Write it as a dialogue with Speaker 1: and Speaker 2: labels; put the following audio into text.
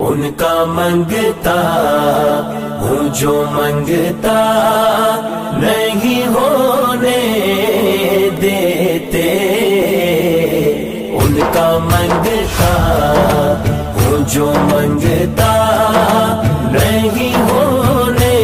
Speaker 1: ان کا منگتا ہوں جو منگتا نہیں ہونے دیتے، ان کا منگتا ہوں جو منگتا نہیں ہونے